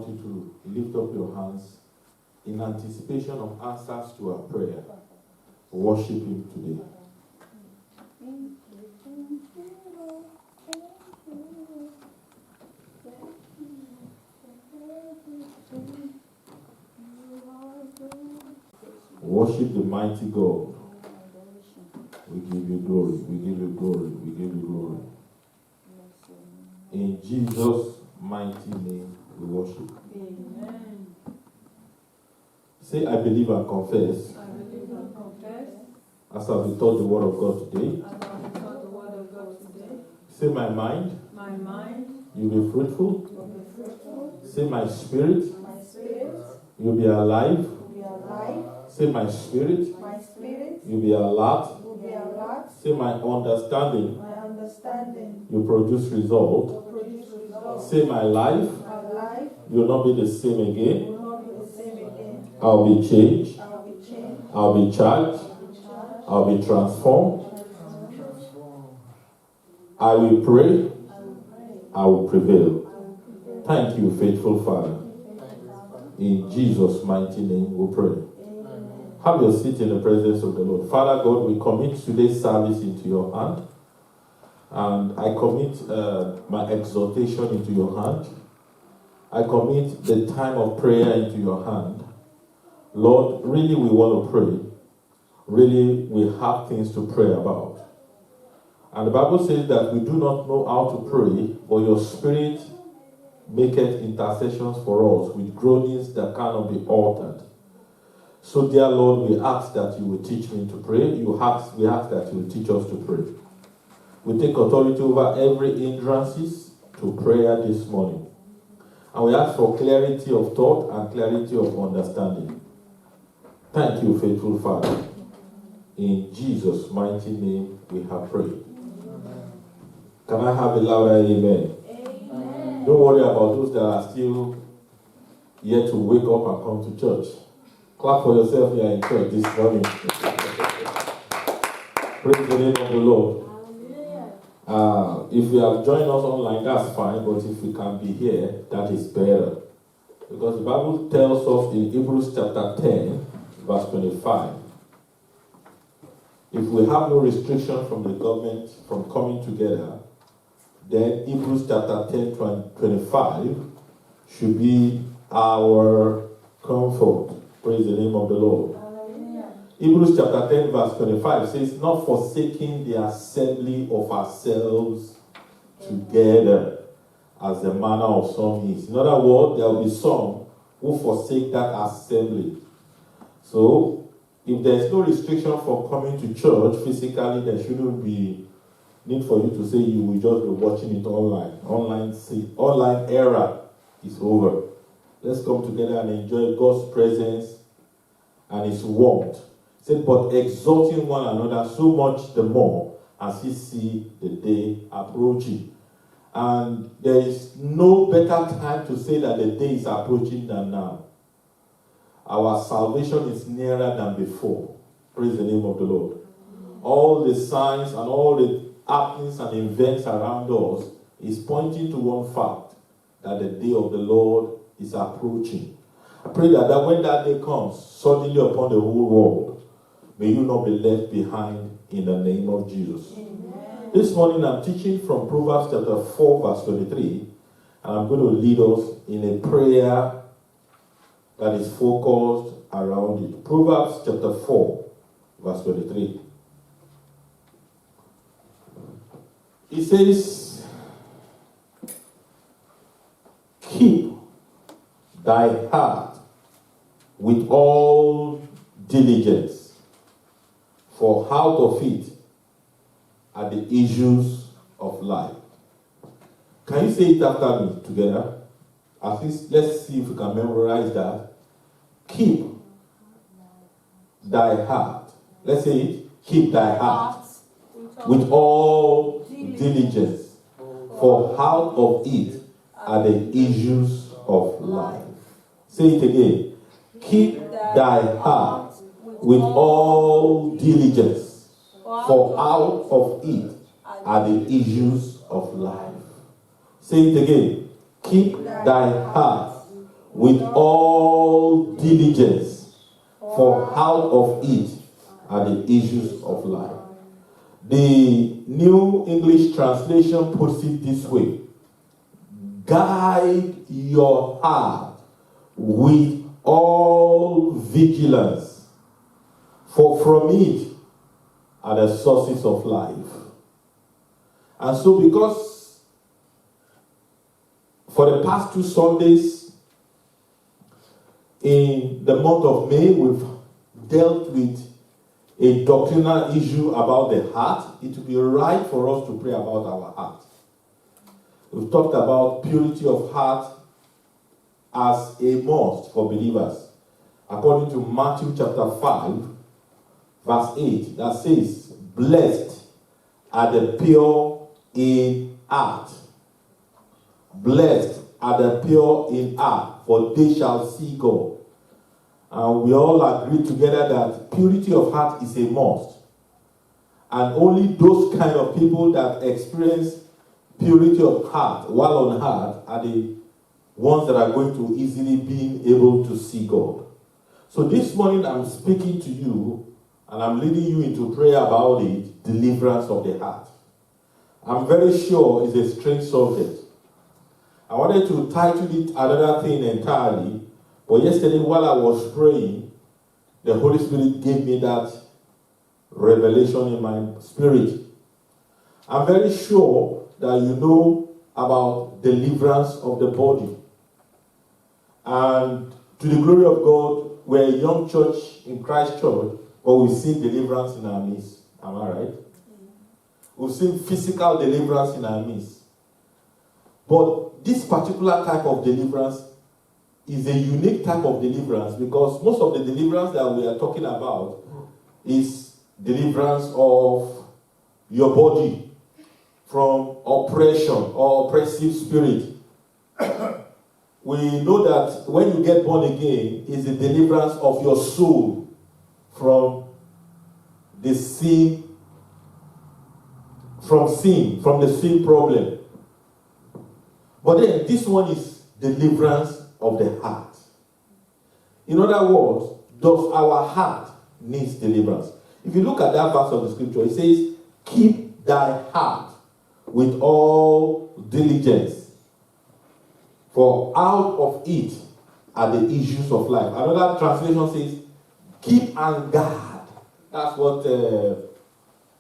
want you to lift up your hands in anticipation of answers to our prayer. Worship Him today. Worship the mighty God. We give you glory, we give you glory, we give you glory. In Jesus' mighty name we worship. Amen. Say, I believe and confess. I believe and confess. As I've been taught the word of God today. As I've been taught the word of God today. Say, my mind. My mind. You'll be fruitful. Will be fruitful. Say, my spirit. My spirit. You'll be alive. Will be alive. Say, my spirit. My spirit. You'll be alert. Will be alert. Say, my understanding. My understanding. You produce result. Will produce results. Say, my life. My life. You'll not be the same again. Will not be the same again. I'll be changed. I'll be changed. I'll be charged. I'll be charged. I'll be transformed. I will pray. I will pray. I will prevail. I will prevail. Thank you, faithful Father. In Jesus' mighty name we pray. Amen. Have your seat in the presence of the Lord. Father God, we commit today's service into your hand. And I commit my exhortation into your hand. I commit the time of prayer into your hand. Lord, really we want to pray. Really we have things to pray about. And the Bible says that we do not know how to pray, but your Spirit maketh intercessions for us with groanings that cannot be altered. So, dear Lord, we ask that you will teach me to pray. We ask that you will teach us to pray. We take authority over every hindrances to prayer this morning. And we ask for clarity of thought and clarity of understanding. Thank you, faithful Father. In Jesus' mighty name we have prayed. Can I have a louder amen? Amen. Don't worry about those that are still yet to wake up and come to church. Clap for yourself here in church this morning. Praise the name of the Lord. If you have joined us online, that's fine, but if you can be here, that is better. Because the Bible tells us in Hebrews chapter 10, verse 25, if we have no restriction from the government from coming together, then Hebrews chapter 10, 25 should be our comfort. Praise the name of the Lord. Hallelujah. Hebrews chapter 10, verse 25 says, not forsaking the assembly of ourselves together, as the manner of some is. In other words, there will be some who forsake that assembly. So, if there is no restriction for coming to church physically, there shouldn't be need for you to say you will just be watching it online. Online era is over. Let's come together and enjoy God's presence and His warmth. He said, but exhorting one another so much the more as you see the day approaching. And there is no better time to say that the day is approaching than now. Our salvation is nearer than before. Praise the name of the Lord. All the signs and all the happenings and events around us is pointing to one fact, that the day of the Lord is approaching. I pray that when that day comes, suddenly upon the whole world, may you not be left behind in the name of Jesus. Amen. This morning I'm teaching from Proverbs chapter 4 verse 23, and I'm going to lead us in a prayer that is focused around it. Proverbs chapter 4 verse 23. It says, keep thy heart with all diligence, for out of it are the issues of life. Can you say it after me together? At least let's see if we can memorize that. Keep thy heart. Let's say it. Keep thy heart with all diligence, for out of it are the issues of life. Say it again. Keep thy heart with all diligence, for out of it are the issues of life. Say it again. Keep thy heart with all diligence, for out of it are the issues of life. The New English Translation puts it this way: guide your heart with all vigilance, for from it are the sources of life. And so, because for the past 2 Sundays in the month of May, we've dealt with a doctrinal issue about the heart, it would be right for us to pray about our heart. We've talked about purity of heart as a must for believers, according to Matthew chapter 5, verse 8, that says, blessed are the pure in heart. Blessed are the pure in heart, for they shall see God. And we all agree together that purity of heart is a must. And only those kind of people that experience purity of heart while on heart are the ones that are going to easily be able to see God. So this morning I'm speaking to you and I'm leading you into prayer about it, deliverance of the heart. I'm very sure it's a strange subject. I wanted to title it another thing entirely, but yesterday while I was praying, the Holy Spirit gave me that revelation in my spirit. I'm very sure that you know about deliverance of the body. And to the glory of God, we're a young church in Christ Church, but we've seen deliverance in our midst. Am I right? We've seen physical deliverance in our midst. But this particular type of deliverance is a unique type of deliverance, because most of the deliverance that we are talking about is deliverance of your body from oppression or oppressive spirit. We know that when you get born again, is the deliverance of your soul from the sin, from the sin problem. But then this one is deliverance of the heart. In other words, does our heart needs deliverance? If you look at that verse of the scripture, it says, keep thy heart with all diligence, for out of it are the issues of life. Another translation says, keep and guard. That's what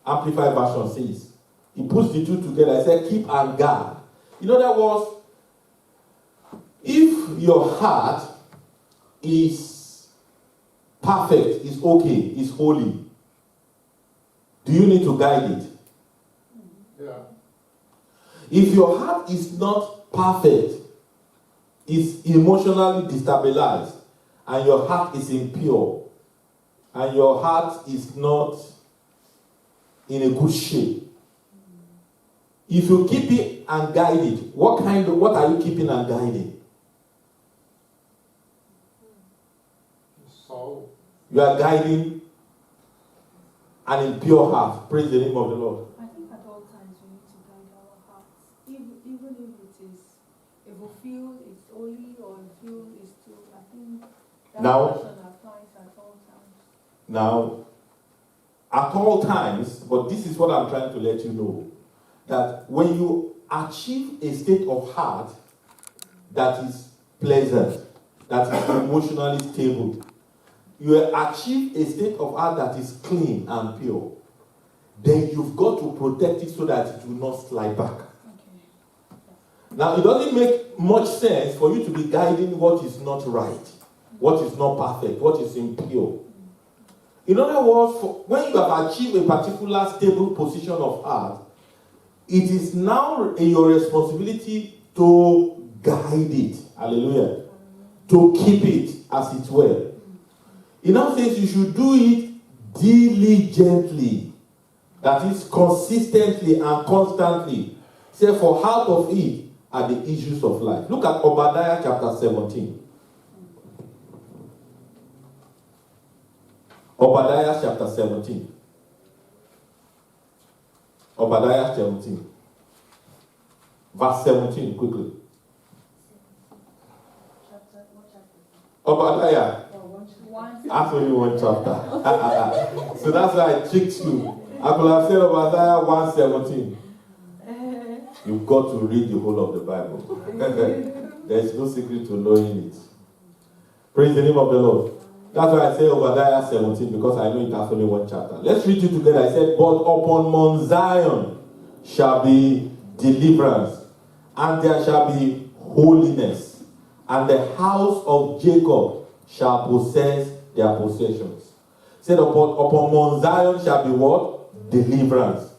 Amplified Version says. He puts the two together. He said, keep and guard. In other words, if your heart is perfect, is okay, is holy, do you need to guide it? Yeah. If your heart is not perfect, is emotionally destabilized, and your heart is impure, and your heart is not in a good shape, if you keep it and guide it, what are you keeping and guiding? Soul. You are guiding an impure heart. Praise the name of the Lord. I think at all times we need to guide our hearts. Even if we feel it's holy or we feel it's too, I think that Now- passion applies at all times. Now, at all times, but this is what I'm trying to let you know, that when you achieve a state of heart that is pleasant, that is emotionally stable, you achieve a state of heart that is clean and pure, then you've got to protect it so that it will not slide back. Okay. Now, it doesn't make much sense for you to be guiding what is not right, what is not perfect, what is impure. In other words, when you have achieved a particular stable position of heart, it is now your responsibility to guide it. Hallelujah. To keep it as it were. It now says you should do it diligently. That is consistently and constantly. Say, for out of it are the issues of life. Look at Obadiah chapter 17. Obadiah chapter 17. Obadiah 17. Verse 17, quickly. Chapter Obadiah. One. That's only one chapter. So that's why I tricked you. I could have said Obadiah 1:17. You've got to read the whole of the Bible. There is no secret to knowing it. Praise the name of the Lord. That's why I say Obadiah 17, because I know it has only one chapter. Let's read it together. I said, but upon Mount Zion shall be deliverance, and there shall be holiness, and the house of Jacob shall possess their possessions. Said upon Mount Zion shall be what? Deliverance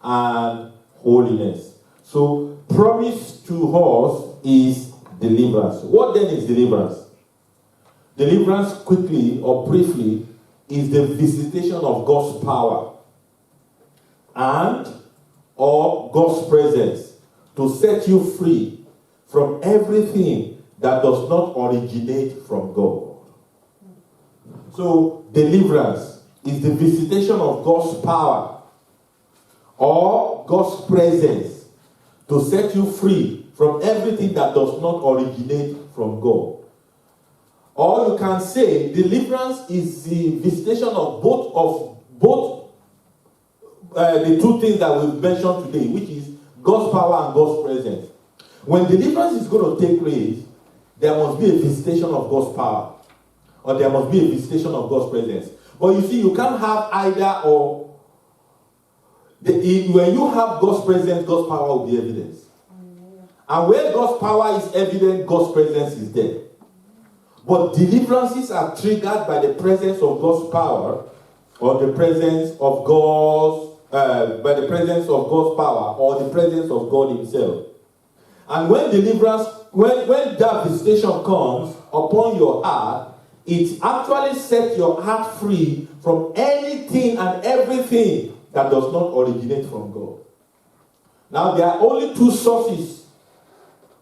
and holiness. So promise to us is deliverance. What then is deliverance? Deliverance, quickly or briefly, is the visitation of God's power and or God's presence to set you free from everything that does not originate from God. So, deliverance is the visitation of God's power or God's presence to set you free from everything that does not originate from God. Or you can say deliverance is the visitation of both the two things that we've mentioned today, which is God's power and God's presence. When deliverance is going to take place, there must be a visitation of God's power, or there must be a visitation of God's presence. But you see, you can't have either or. When you have God's presence, God's power will be evidence. And where God's power is evident, God's presence is there. But deliverances are triggered by the presence of God's power, or the presence of by the presence of God's power, or the presence of God Himself. And when deliverance, when that visitation comes upon your heart, it actually sets your heart free from anything and everything that does not originate from God. Now, there are only two sources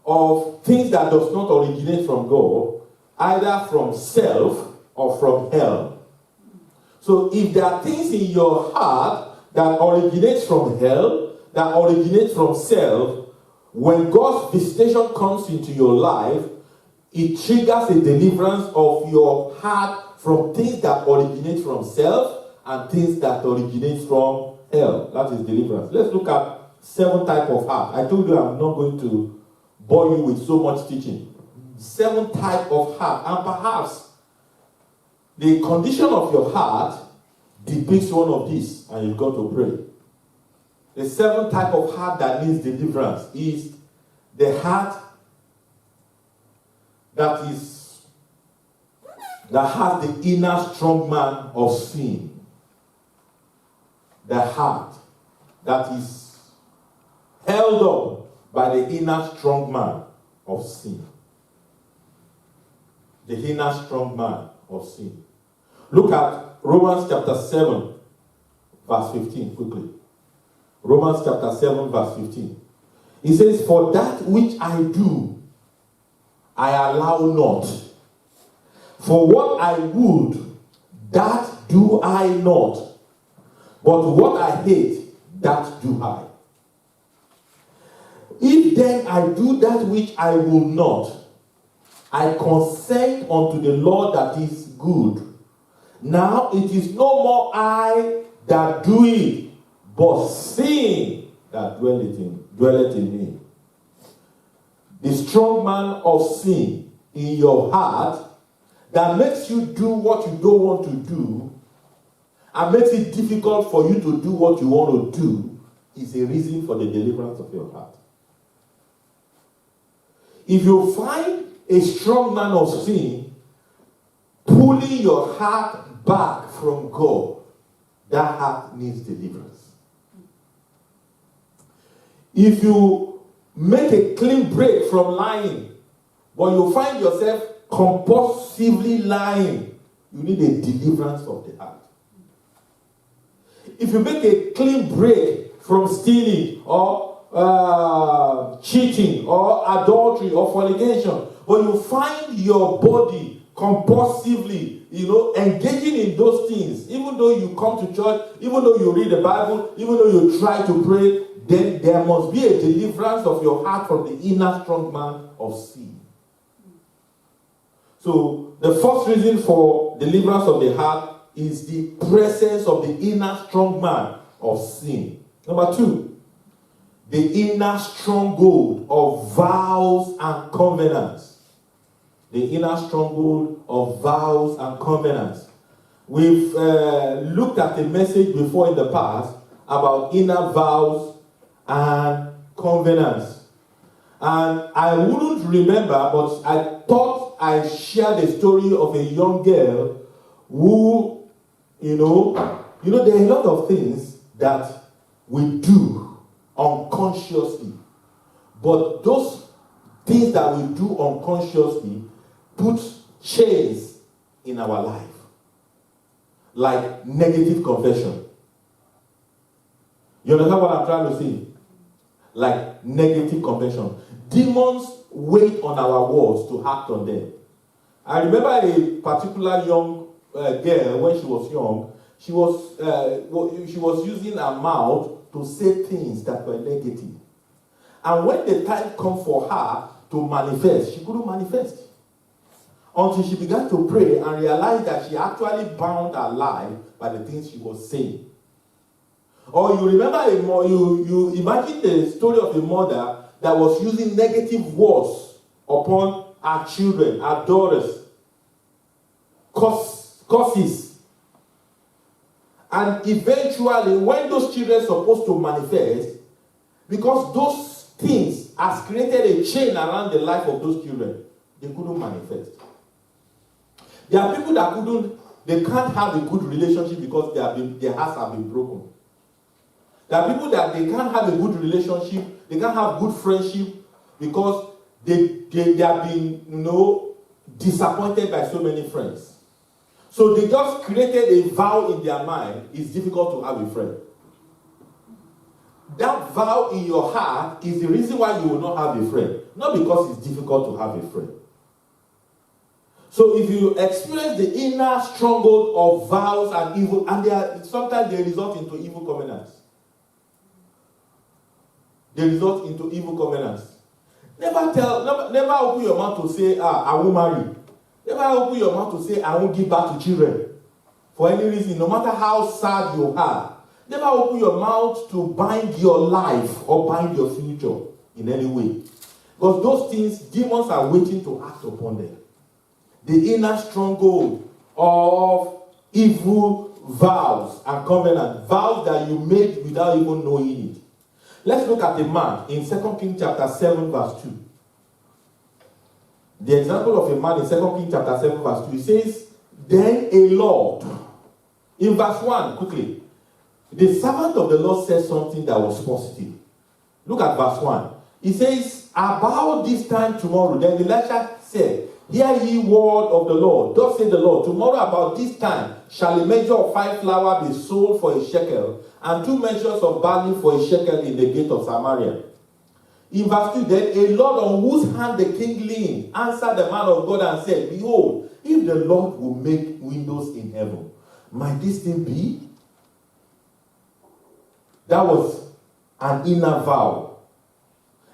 of things that does not originate from God, either from self or from hell. So if there are things in your heart that originates from hell, that originates from self, when God's visitation comes into your life, it triggers a deliverance of your heart from things that originate from self and things that originate from hell. That is deliverance. Let's look at 7 types of heart. I told you I'm not going to bore you with so much teaching. 7 types of heart, and perhaps the condition of your heart depicts one of these, and you've got to pray. The 7 type of heart that needs deliverance is the heart that has the inner strong man of sin. The heart that is held up by the inner strong man of sin. The inner strong man of sin. Look at Romans chapter 7, verse 15, quickly. Romans chapter 7, verse 15. It says, for that which I do, I allow not. For what I would, that do I not. But what I hate, that do I. If then I do that which I will not, I consent unto the law that is good. Now it is no more I that do it, but sin that dwelleth in me. The strong man of sin in your heart that makes you do what you don't want to do and makes it difficult for you to do what you want to do is a reason for the deliverance of your heart. If you find a strong man of sin pulling your heart back from God, that heart needs deliverance. If you make a clean break from lying, but you find yourself compulsively lying, you need a deliverance of the heart. If you make a clean break from stealing or cheating or adultery or fornication, but you find your body compulsively, engaging in those things, even though you come to church, even though you read the Bible, even though you try to pray, then there must be a deliverance of your heart from the inner strong man of sin. So the first reason for deliverance of the heart is the presence of the inner strong man of sin. Number two, the inner stronghold of vows and covenants. The inner stronghold of vows and covenants. We've looked at a message before in the past about inner vows and covenants. And I wouldn't remember, but I thought I shared a story of a young girl who, there are a lot of things that we do unconsciously. But those things that we do unconsciously put chains in our life. Like negative confession. You understand what I'm trying to say? Like negative confession. Demons wait on our words to act on them. I remember a particular young girl when she was young. She was using her mouth to say things that were negative. And when the time come for her to manifest, she couldn't manifest. Until she began to pray and realized that she actually bound her life by the things she was saying. Or you remember you imagine the story of a mother that was using negative words upon her children, her daughters, curses. And eventually, when those children are supposed to manifest, because those things has created a chain around the life of those children, they couldn't manifest. There are people that they can't have a good relationship because their hearts have been broken. There are people that they can't have a good relationship, they can't have good friendship because they have been, disappointed by so many friends. So they just created a vow in their mind. It's difficult to have a friend. That vow in your heart is the reason why you will not have a friend. Not because it's difficult to have a friend. So if you experience the inner stronghold of vows and evil, and sometimes they result into evil covenants. Never open your mouth to say, I won't marry. Never open your mouth to say, I won't give birth to children. For any reason, no matter how sad you are. Never open your mouth to bind your life or bind your future in any way. Because those things, demons are waiting to act upon them. The inner stronghold of evil vows and covenants. Vows that you made without even knowing it. Let's look at a man in 2 Kings chapter 7 verse 2. The example of a man in 2 Kings chapter 7 verse 2. It says, then a Lord. In verse 1, quickly. The servant of the Lord said something that was positive. Look at verse 1. He says, about this time tomorrow, then Elisha said, hear ye word of the Lord. Thus said the Lord, tomorrow about this time shall a measure of fine flour be sold for a shekel, and 2 measures of barley for a shekel in the gate of Samaria. In verse 2, then a Lord on whose hand the king leaned answered the man of God and said, behold, if the Lord will make windows in heaven, might this thing be? That was an inner vow.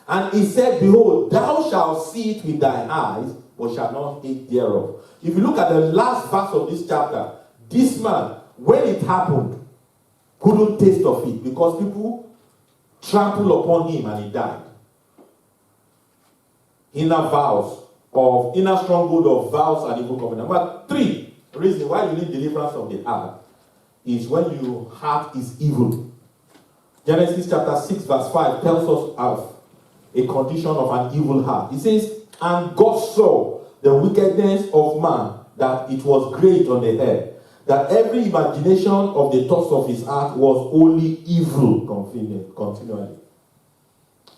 And he said, behold, thou shalt see it with thine eyes, but shalt not eat thereof. If you look at the last verse of this chapter, this man, when it happened, couldn't taste of it because people trampled upon him and he died. Inner stronghold of vows and evil covenant. But 3 reasons why you need deliverance of the heart is when your heart is evil. Genesis chapter 6 verse 5 tells us of a condition of an evil heart. It says, and God saw the wickedness of man, that it was great on the earth, that every imagination of the thoughts of his heart was only evil continually.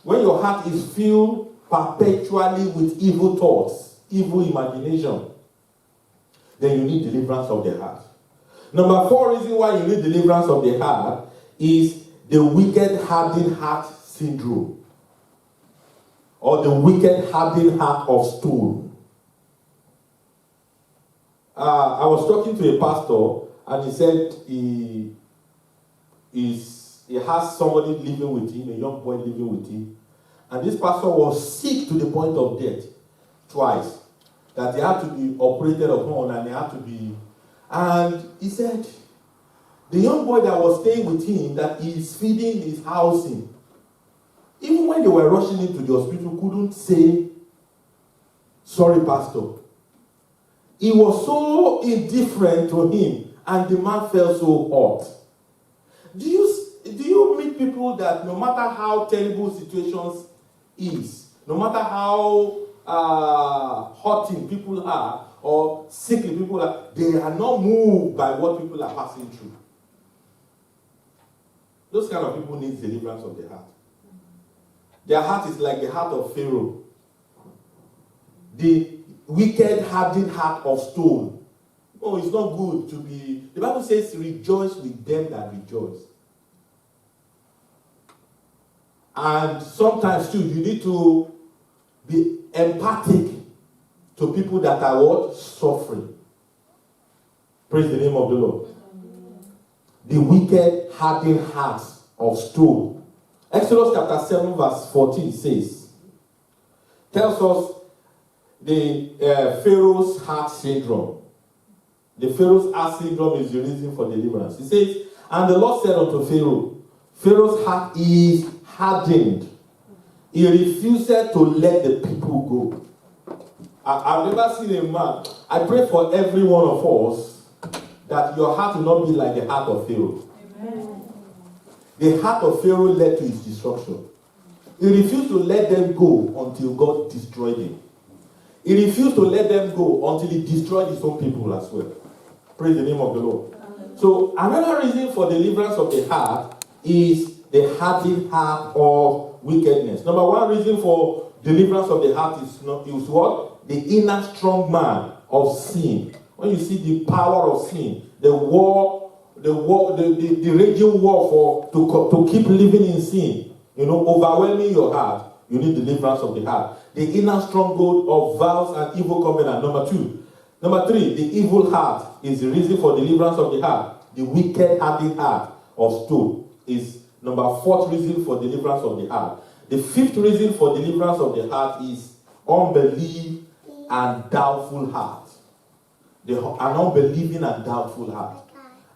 When your heart is filled perpetually with evil thoughts, evil imagination, then you need deliverance of the heart. Number 4 reason why you need deliverance of the heart is the wicked hardened heart syndrome, or the wicked hardened heart of stone. I was talking to a pastor, and he said he has somebody living with him, a young boy living with him, and this pastor was sick to the point of death twice. that they had to be operated upon and they had to be. And he said, the young boy that was staying with him, that he is feeding, is housing, even when they were rushing into the hospital, couldn't say, sorry, Pastor. It was so indifferent to him, and the man felt so hot. Do you meet people that no matter how terrible situations is, no matter how hurting people are, or sickly people are, they are not moved by what people are passing through? Those kind of people need deliverance of the heart. Their heart is like the heart of Pharaoh. The wicked, hardened heart of stone. Oh, it's not good to be. The Bible says, rejoice with them that rejoice. And sometimes too, you need to be empathic to people that are what? Suffering. Praise the name of the Lord. The wicked, hardened hearts of stone. Exodus chapter 7 verse 14 tells us the Pharaoh's heart syndrome. The Pharaoh's heart syndrome is the reason for deliverance. It says, and the Lord said unto Pharaoh, Pharaoh's heart is hardened. He refuses to let the people go. I've never seen a man. I pray for every one of us that your heart will not be like the heart of Pharaoh. Amen. The heart of Pharaoh led to his destruction. He refused to let them go until God destroyed him. He refused to let them go until he destroyed his own people as well. Praise the name of the Lord. So another reason for deliverance of the heart is the hardened heart of wickedness. Number one reason for deliverance of the heart is what? The inner strong man of sin. When you see the power of sin, the raging war to keep living in sin, overwhelming your heart, you need deliverance of the heart. The inner stronghold of vows and evil covenant. Number three, the evil heart is the reason for deliverance of the heart. The wicked, hardened heart of stone is number fourth reason for deliverance of the heart. The fifth reason for deliverance of the heart is unbelief and doubtful heart. An unbelieving and doubtful heart.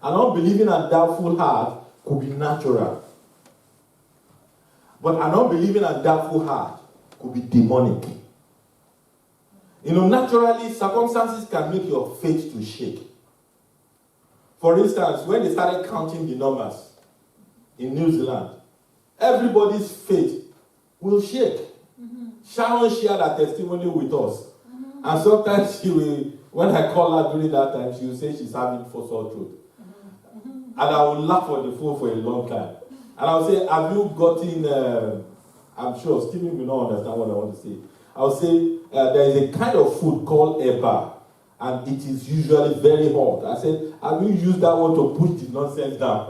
An unbelieving and doubtful heart could be natural. But an unbelieving and doubtful heart could be demonic. Naturally, circumstances can make your faith to shake. For instance, when they started counting the numbers in New Zealand, everybody's faith will shake. Mm-hmm. Sharon shared her testimony with us. Mm-hmm. And sometimes she will, when I call her during that time, she will say she's having sore throat. Mm-hmm. And I will laugh on the phone for a long time. And I will say, have you gotten, I'm sure Stephen will not understand what I want to say. I will say, there is a kind of food called eba, and it is usually very hot. I said, have you used that one to push the nonsense down?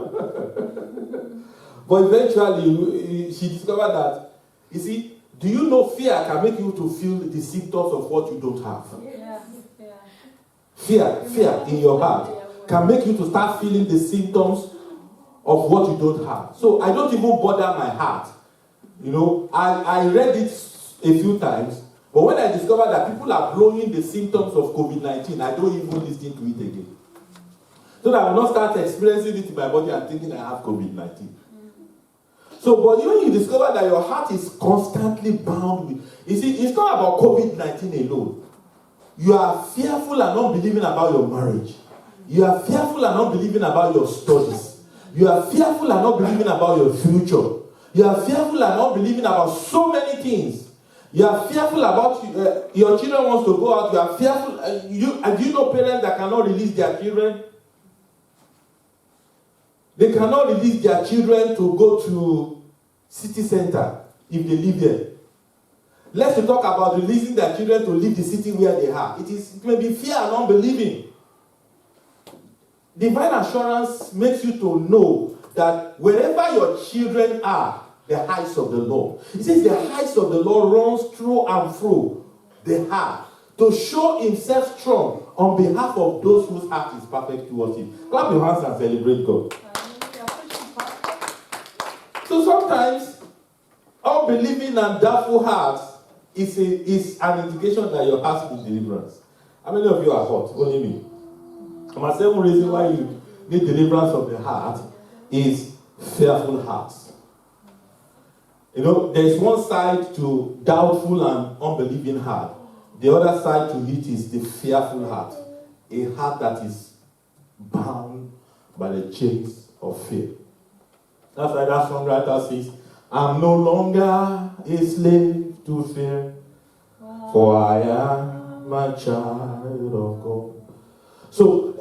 But eventually, she discovered that, you see, do you know fear can make you to feel the symptoms of what you don't have? Yeah. Fear in your heart can make you to start feeling the symptoms of what you don't have. So I don't even bother my heart. I read it a few times, but when I discovered that people are blowing the symptoms of COVID-19, I don't even listen to it again. So that I will not start experiencing it in my body and thinking I have COVID-19. So, but when you discover that your heart is constantly bound with, you see, it's not about COVID-19 alone. You are fearful and unbelieving about your marriage. You are fearful and unbelieving about your studies. You are fearful and unbelieving about your future. You are fearful and unbelieving about so many things. You are fearful about your children wants to go out. You are fearful. Do you know parents that cannot release their children? They cannot release their children to go to city center if they live there. Let's talk about releasing their children to leave the city where they are. It may be fear and unbelieving. Divine assurance makes you to know that wherever your children are, the heights of the Lord. It says the heights of the Lord runs through and through the heart to show himself strong on behalf of those whose heart is perfect towards him. Clap your hands and celebrate God. So sometimes unbelieving and doubtful hearts is an indication that your heart needs deliverance. How many of you are hot? Only me. My second reason why you need deliverance of the heart is fearful hearts. You know, there's one side to doubtful and unbelieving heart. The other side to it is the fearful heart. A heart that is bound by the chains of fear. That's why that songwriter says, I'm no longer a slave to fear, for I am a child of God. So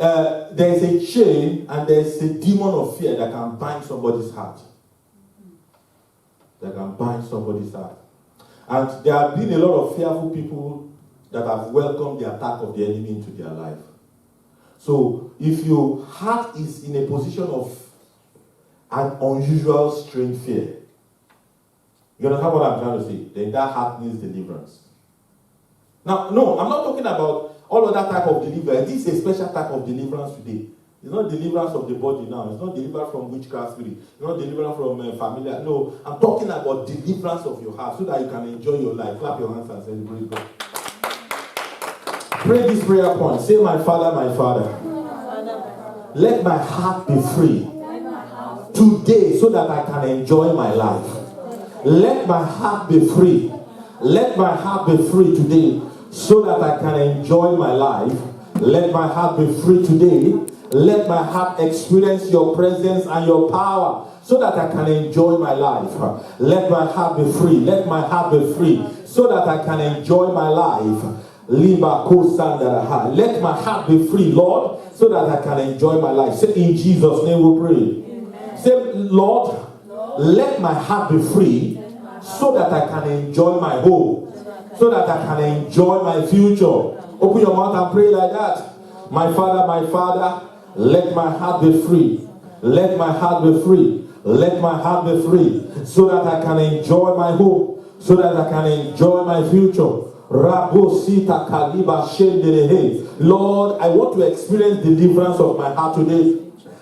there's a chain and there's a demon of fear that can bind somebody's heart. That can bind somebody's heart. And there have been a lot of fearful people that have welcomed the attack of the enemy into their life. So if your heart is in a position of an unusual, strange fear, you understand what I'm trying to say? Then that heart needs deliverance. Now, no, I'm not talking about all other type of deliverance. This is a special type of deliverance today. It's not deliverance of the body now. It's not deliverance from witchcraft spirit. It's not deliverance from familiar. No, I'm talking about deliverance of your heart so that you can enjoy your life. Clap your hands and celebrate God. Pray this prayer point. Say, my Father, let my heart be free today so that I can enjoy my life. Let my heart be free. Let my heart be free today so that I can enjoy my life. Let my heart be free today. Let my heart experience your presence and your power so that I can enjoy my life. Let my heart be free. Let my heart be free so that I can enjoy my life. Let my heart be free, Lord, so that I can enjoy my life. Say, in Jesus' name we pray. Amen. Say, Lord, let my heart be free so that I can enjoy my home, so that I can enjoy my future. Open your mouth and pray like that. My Father, let my heart be free. Let my heart be free. Let my heart be free so that I can enjoy my home, so that I can enjoy my future. Lord, I want to experience the deliverance of my heart today.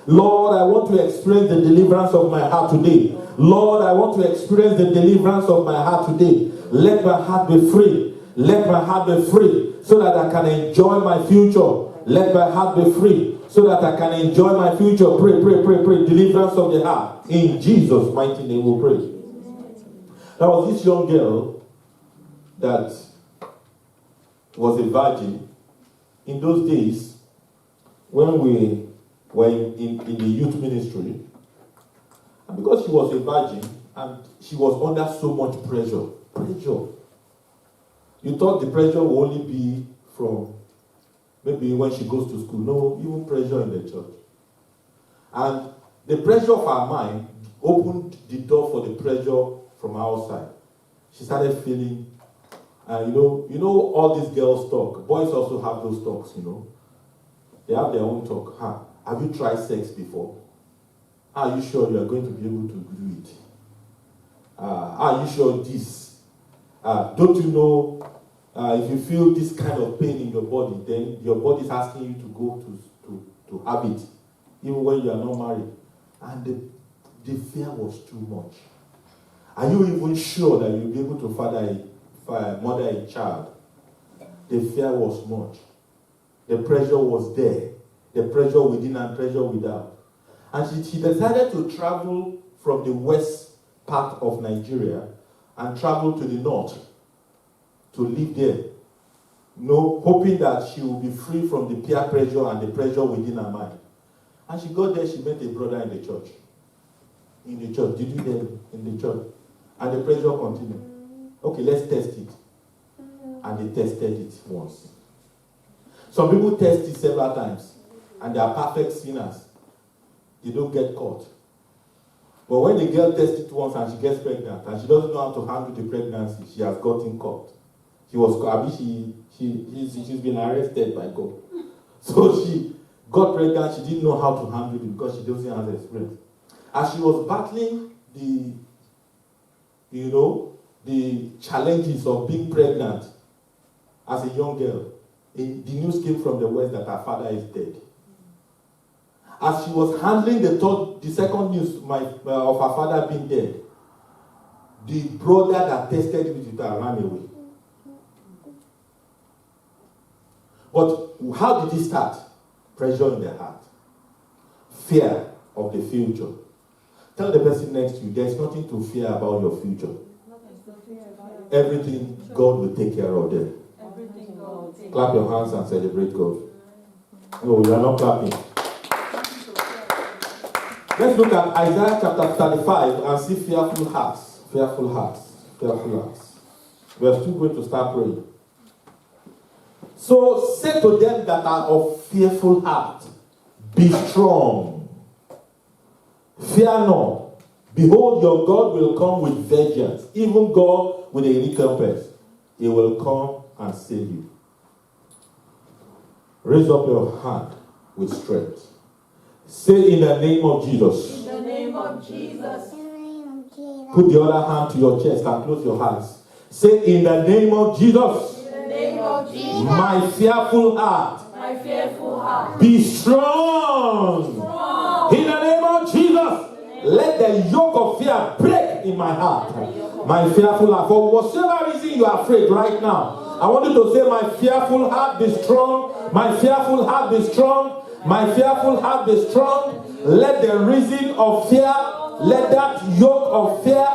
Lord, I want to experience the deliverance of my heart today. Lord, I want to experience the deliverance of my heart today. Let my heart be free. Let my heart be free so that I can enjoy my future. Let my heart be free so that I can enjoy my future. Pray. Deliverance of the heart. In Jesus' mighty name we pray. There was this young girl that was a virgin. In those days, when we were in the youth ministry, and because she was a virgin and she was under so much pressure, you thought the pressure would only be from maybe when she goes to school. No, even pressure in the church. And the pressure of her mind opened the door for the pressure from outside. She started feeling, you know all these girls talk. Boys also have those talks, They have their own talk. Have you tried sex before? Are you sure you are going to be able to do it? Are you sure this? Don't you know if you feel this kind of pain in your body, then your body is asking you to go to have it, even when you are not married. And the fear was too much. Are you even sure that you'll be able to mother a child? The fear was much. The pressure was there. The pressure within and pressure without. And she decided to travel from the west part of Nigeria and travel to the north to live there. Hoping that she will be free from the peer pressure and the pressure within her mind. And she got there, she met a brother in the church. Did you hear me? In the church. And the pressure continued. Okay, let's test it. And they tested it once. Some people test it several times. And they are perfect sinners. They don't get caught. But when the girl tests it once and she gets pregnant and she doesn't know how to handle the pregnancy, she has gotten caught. She's been arrested by God. So she got pregnant, she didn't know how to handle it because she doesn't have experience. As she was battling the challenges of being pregnant as a young girl, the news came from the west that her father is dead. As she was handling the second news of her father being dead, the brother that tested with her ran away. But how did it start? Pressure in the heart. Fear of the future. Tell the person next to you, there's nothing to fear about your future. Everything God will take care of them. Clap your hands and celebrate God. No, you are not clapping. Let's look at Isaiah chapter 35 and see fearful hearts. Fearful hearts. Fearful hearts. We are still going to start praying. So say to them that are of fearful heart, be strong. Fear not. Behold, your God will come with vengeance, even God with a recompense. He will come and save you. Raise up your hand with strength. Say in the name of Jesus. In the name of Jesus. Put the other hand to your chest and close your eyes. Say in the name of Jesus. In the name of Jesus. My fearful heart. My fearful heart. Be strong. In the name of Jesus. Let the yoke of fear break in my heart. My fearful heart. For whatever reason you are afraid right now, I want you to say, my fearful heart be strong. My fearful heart be strong. My fearful heart be strong. Let the reason of fear, let that yoke of fear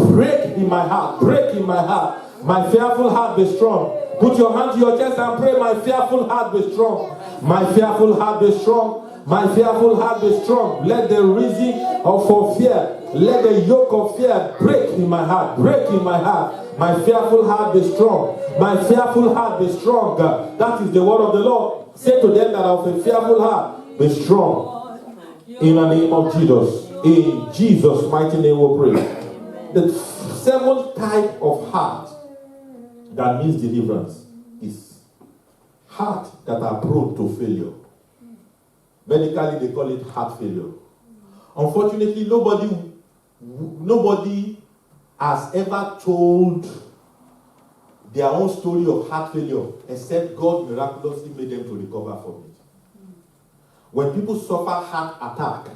break in my heart. Break in my heart. My fearful heart be strong. Put your hand to your chest and pray, my fearful heart be strong. My fearful heart be strong. My fearful heart be strong. Let the reason of fear, let the yoke of fear break in my heart. Break in my heart. My fearful heart be strong. My fearful heart be strong. That is the word of the Lord. Say to them that are of a fearful heart, be strong. In the name of Jesus. In Jesus' mighty name we pray. The seventh type of heart that needs deliverance is heart that are prone to failure. Medically, they call it heart failure. Unfortunately, nobody has ever told their own story of heart failure except God miraculously made them to recover from it. When people suffer heart attack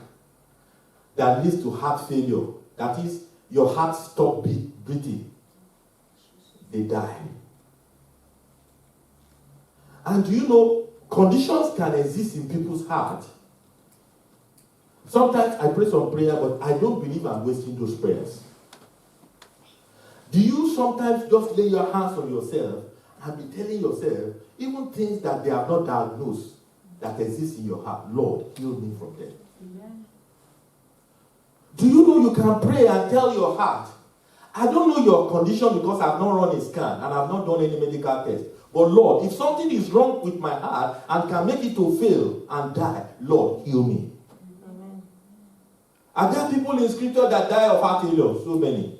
that leads to heart failure, that is, your heart stops beating, they die. And do you know, conditions can exist in people's heart. Sometimes I pray some prayer, but I don't believe I'm wasting those prayers. Do you sometimes just lay your hands on yourself and be telling yourself, even things that they have not diagnosed that exist in your heart, Lord, heal me from them? Amen. Do you know you can pray and tell your heart, I don't know your condition because I've not run a scan and I've not done any medical test. But Lord, if something is wrong with my heart and can make it to fail and die, Lord, heal me. Amen. Are there people in scripture that die of heart failure? So many.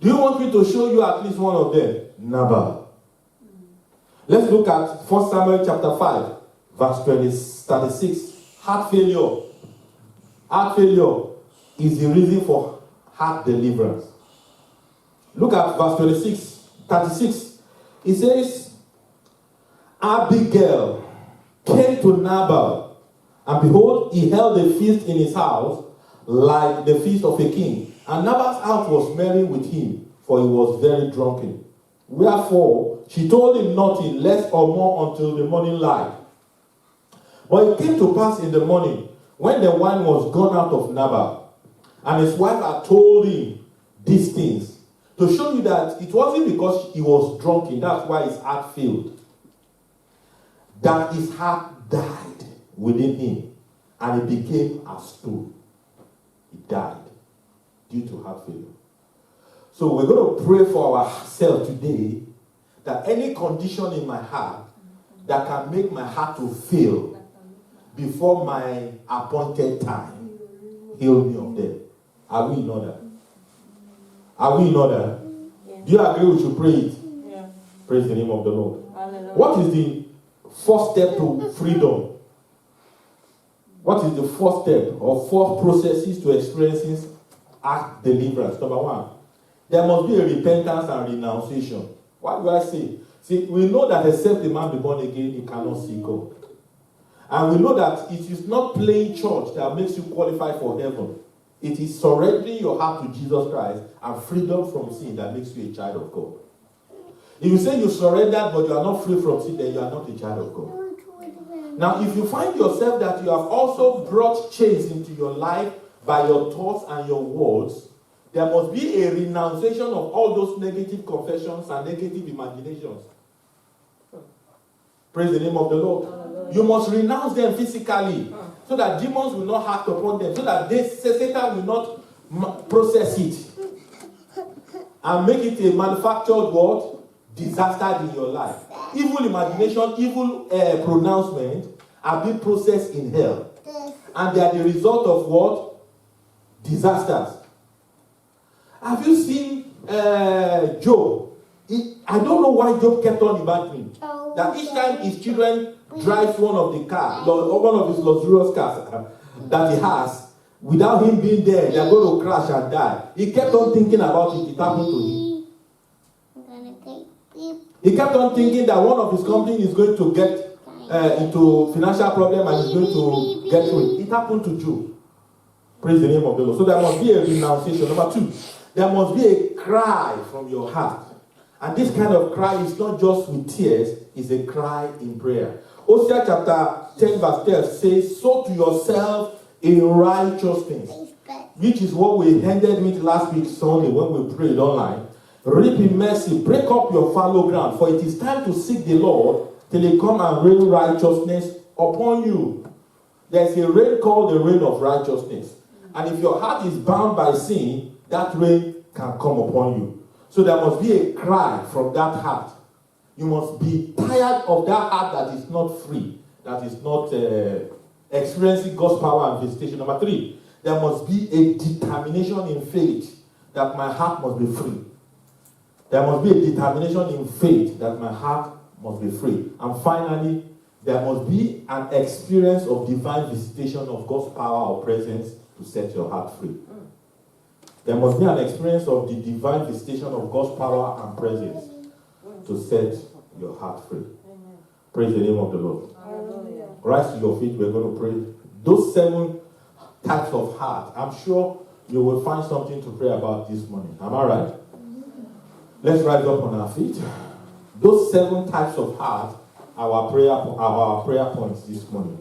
Do you want me to show you at least one of them? Nabal. Let's look at 1 Samuel chapter 5, verse 36. Heart failure. Heart failure is the reason for heart deliverance. Look at verse 36. It says, Abigail came to Nabal, and behold, he held a feast in his house like the feast of a king. And Nabal's heart was merry with him, for he was very drunken. Wherefore, she told him nothing less or more until the morning light. But it came to pass in the morning, when the wine was gone out of Nabal, and his wife had told him these things, to show you that it wasn't because he was drunken, that's why his heart failed, that his heart died within him, and it became a stone. He died due to heart failure. So we're going to pray for ourselves today that any condition in my heart that can make my heart to fail before my appointed time, heal me of them. Are we in order? Are we in order? Yeah. Do you agree we should pray it? Yeah. Praise the name of the Lord. Hallelujah. What is the first step to freedom? What is the first step or four processes to experiencing heart deliverance? Number one, there must be a repentance and renunciation. What do I say? See, we know that except the man be born again, he cannot see God. And we know that it is not playing church that makes you qualify for heaven. It is surrendering your heart to Jesus Christ and freedom from sin that makes you a child of God. If you say you surrendered but you are not free from sin, then you are not a child of God. Now, if you find yourself that you have also brought chains into your life by your thoughts and your words, there must be a renunciation of all those negative confessions and negative imaginations. Praise the name of the Lord. You must renounce them physically so that demons will not act upon them, so that Satan will not process it and make it a manufactured word disaster in your life. Evil imagination, evil pronouncement are being processed in hell. And they are the result of what? Disasters. Have you seen Job? I don't know why Job kept on imagining that each time his children drive one of the cars, or one of his luxurious cars that he has, without him being there, they're going to crash and die. He kept on thinking about it. It happened to him. He kept on thinking that one of his companies is going to get into financial problem and is going to get through it. It happened to Job. Praise the name of the Lord. So there must be a renunciation. Number 2, there must be a cry from your heart. And this kind of cry is not just with tears, it's a cry in prayer. Hosea chapter 10 verse 12 says, sow to yourself in righteousness, which is what we ended with last week Sunday when we prayed online. Reap in mercy, break up your fallow ground, for it is time to seek the Lord till he come and rain righteousness upon you. There's a rain called the rain of righteousness. And if your heart is bound by sin, that rain can come upon you. So there must be a cry from that heart. You must be tired of that heart that is not free, that is not experiencing God's power and visitation. Number 3, there must be a determination in faith that my heart must be free. There must be a determination in faith that my heart must be free. And finally, there must be an experience of divine visitation of God's power or presence to set your heart free. There must be an experience of the divine visitation of God's power and presence to set your heart free. Amen. Praise the name of the Lord. Hallelujah. Rise to your feet, we're going to pray. Those 7 types of heart, I'm sure you will find something to pray about this morning. Am I right? Let's rise up on our feet. Those 7 types of heart are our prayer points this morning.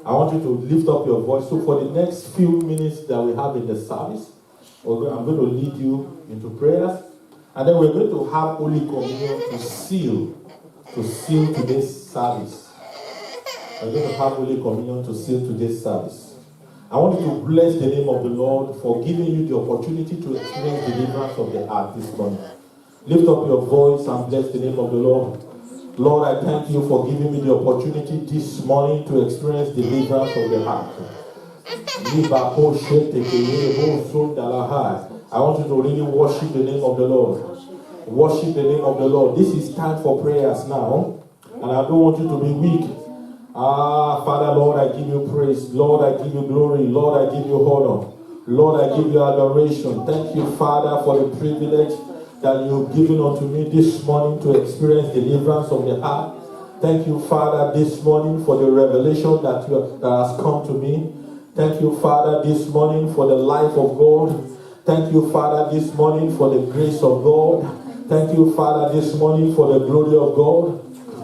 I want you to lift up your voice. So for the next few minutes that we have in the service, I'm going to lead you into prayers. And then we're going to have Holy Communion to seal today's service. We're going to have Holy Communion to seal today's service. I want you to bless the name of the Lord for giving you the opportunity to experience deliverance of the heart this morning. Lift up your voice and bless the name of the Lord. Lord, I thank you for giving me the opportunity this morning to experience deliverance of the heart. I want you to really worship the name of the Lord. Worship the name of the Lord. This is time for prayers now. And I don't want you to be weak. Father, Lord, I give you praise. Lord, I give you glory. Lord, I give you honor. Lord, I give you adoration. Thank you, Father, for the privilege that you've given unto me this morning to experience deliverance of the heart. Thank you, Father, this morning for the revelation that has come to me. Thank you, Father, this morning for the life of God. Thank you, Father, this morning for the grace of God. Thank you, Father, this morning for the glory of God.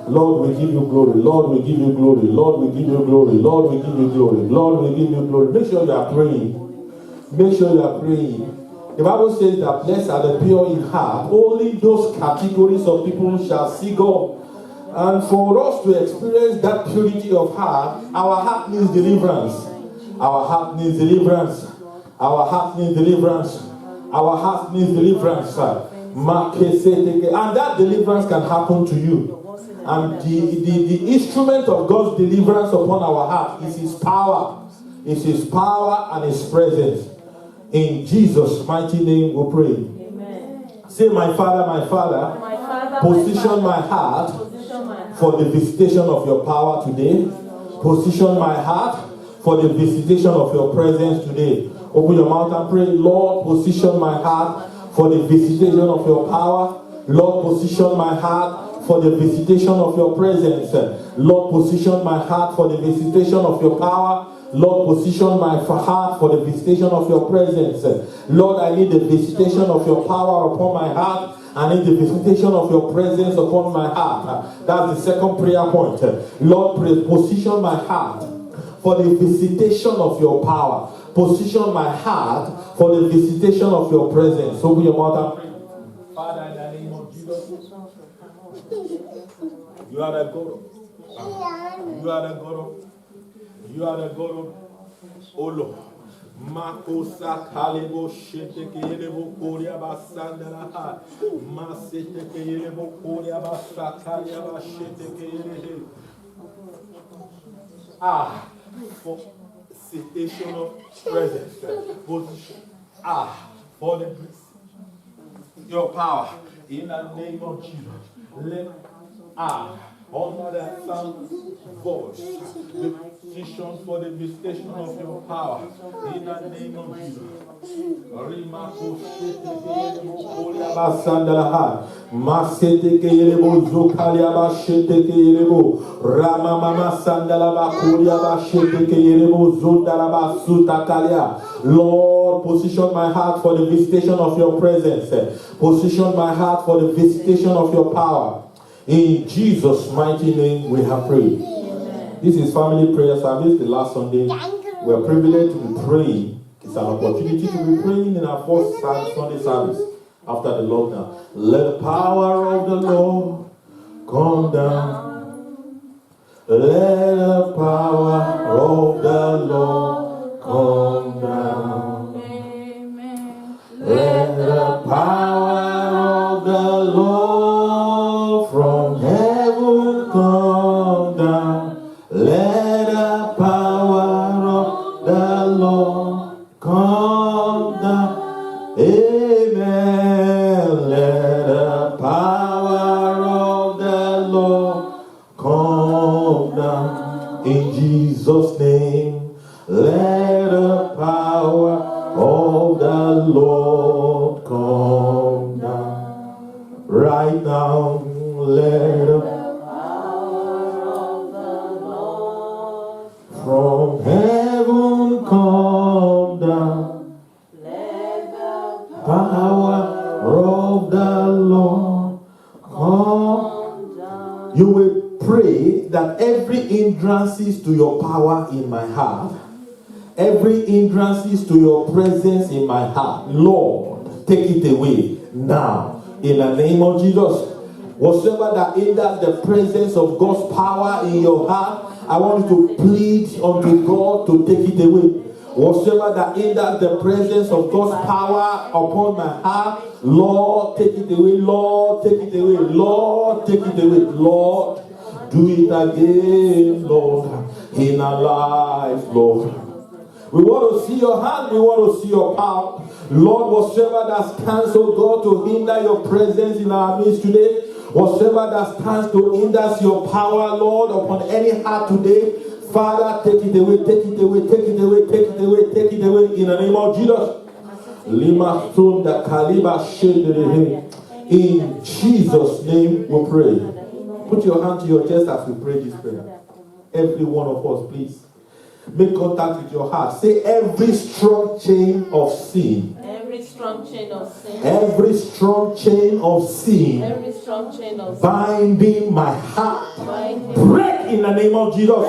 Lord, we give you glory. Lord, we give you glory. Lord, we give you glory. Lord, we give you glory. Lord, we give you glory. Make sure you are praying. Make sure you are praying. The Bible says that blessed are the pure in heart. Only those categories of people shall see God. And for us to experience that purity of heart, our heart needs deliverance. Our heart needs deliverance. Our heart needs deliverance. Our heart needs deliverance. And that deliverance can happen to you. And the instrument of God's deliverance upon our heart is His power. It's His power and His presence. In Jesus' mighty name we pray. Amen. Say, my Father, position my heart for the visitation of your power today. Position my heart for the visitation of your presence today. Open your mouth and pray. Lord, position my heart for the visitation of your power. Lord, position my heart for the visitation of your presence. Lord, position my heart for the visitation of your power. Lord, position my heart for the visitation of your presence. Lord, I need the visitation of your power upon my heart. I need the visitation of your presence upon my heart. That's the second prayer point. Lord, position my heart for the visitation of your power. Position my heart for the visitation of your presence. Open your mouth and pray. Father, in the name of Jesus, you are the God. You are the God. You are the God. Oh Lord. Makosa kalebo sheteke yelebo koria basandala ha. Maseteke yelebo koria basakalia basheteke yelebo. For citation of presence, position. For the your power in the name of Jesus. Let under the sound voice, the position for the visitation of your power in the name of Jesus. Maseteke yelebo zokalia basheteke yelebo Rama mama sandala bakuria basheteke yelebo zondala basutakalia. Lord, position my heart for the visitation of your presence. Position my heart for the visitation of your power. In Jesus' mighty name we have prayed. Amen. This is family prayer service, the last Sunday. We are privileged to be praying. It's an opportunity to be praying in our first Sunday service after the lockdown. Let the power of the Lord come down. Let the power of the Lord come down. Amen. Let the power of the Lord from heaven come down. Let the power of the Lord come down. Amen. Let the power of the Lord come down. In Jesus' name, let the power of the Lord come down. Right now, let the power of the Lord from heaven come down. Let the power of the Lord come down. You will pray that every hindrances to your power in my heart, every hindrances to your presence in my heart, Lord, take it away now. In the name of Jesus. Whatsoever that hinders the presence of God's power in your heart, I want you to plead unto God to take it away. Whatsoever that hinders the presence of God's power upon my heart, Lord, take it away. Lord, take it away. Lord, take it away. Lord, do it again, Lord, in our lives, Lord. We want to see your hand. We want to see your power. Lord, whatsoever that stands, oh God, to hinder your presence in our midst today, whatsoever that stands to hinder your power, Lord, upon any heart today, Father, take it away, take it away, take it away, take it away, take it away, in the name of Jesus. In Jesus' name we pray. Put your hand to your chest as we pray this prayer. Every one of us, please. Make contact with your heart. Say every strong chain of sin. Every strong chain of sin. Every strong chain of sin. Every strong chain of sin. Binding my heart. Break in the name of Jesus.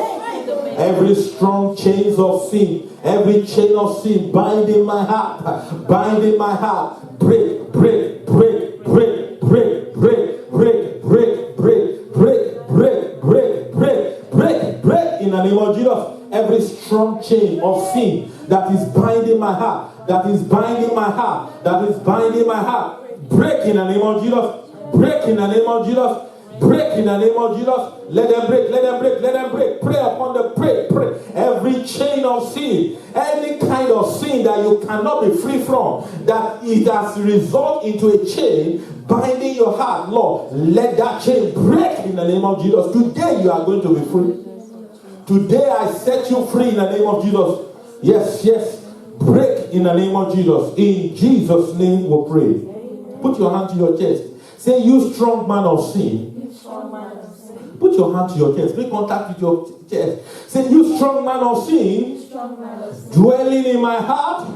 Every strong chains of sin. Every chain of sin binding my heart. Binding my heart. Break, break, break, break, break, break, break, break, break, break, break, break, break, break, break in the name of Jesus. Every strong chain of sin that is binding my heart, that is binding my heart, that is binding my heart, break in the name of Jesus. Break in the name of Jesus. Break in the name of Jesus. Let them break, let them break, let them break. Pray upon the pray. Every chain of sin, any kind of sin that you cannot be free from, that it has resulted into a chain binding your heart, Lord, let that chain break in the name of Jesus. Today you are going to be free. Today I set you free in the name of Jesus. Yes, yes. Break in the name of Jesus. In Jesus' name we pray. Put your hand to your chest. Say, you strong man of sin. Put your hand to your chest. Make contact with your chest. Say, you strong man of sin. Dwelling in my heart.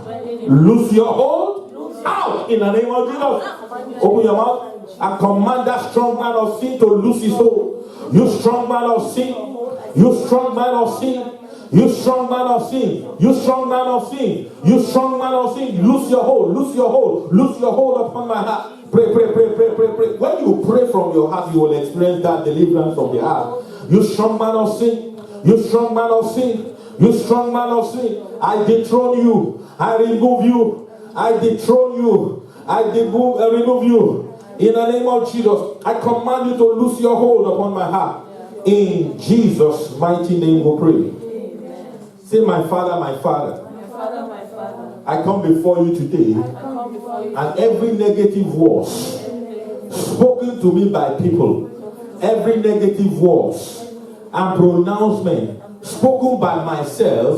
Loose your hold. Out in the name of Jesus. Open your mouth. I command that strong man of sin to lose his hold. You strong man of sin. You strong man of sin. You strong man of sin. You strong man of sin. You strong man of sin. Lose your hold. Lose your hold. Lose your hold upon my heart. Pray, pray, pray, pray, pray, pray. When you pray from your heart, you will experience that deliverance from the heart. You strong man of sin. You strong man of sin. You strong man of sin. I dethrone you. I remove you. I dethrone you. I remove you. In the name of Jesus, I command you to lose your hold upon my heart. In Jesus' mighty name we pray. Amen. Say, my Father, my Father. My Father, my Father. I come before you today, I come before you. and every negative word spoken to me by people, every negative words and pronouncement spoken by myself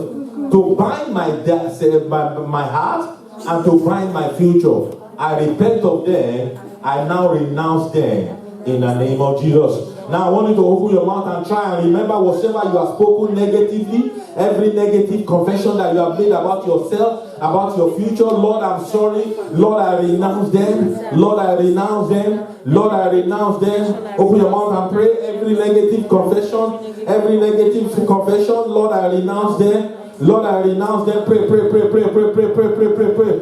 to bind my heart and to bind my future, I repent of them. I now renounce them in the name of Jesus. Now I want you to open your mouth and try and remember whatever you have spoken negatively, every negative confession that you have made about yourself, about your future. Lord, I'm sorry. Lord, I renounce them. Lord, I renounce them. Lord, I renounce them. Open your mouth and pray. Every negative confession, every negative confession, Lord, I renounce them. Lord, I renounce them. Pray, pray, pray, pray, pray, pray, pray, pray, pray, pray.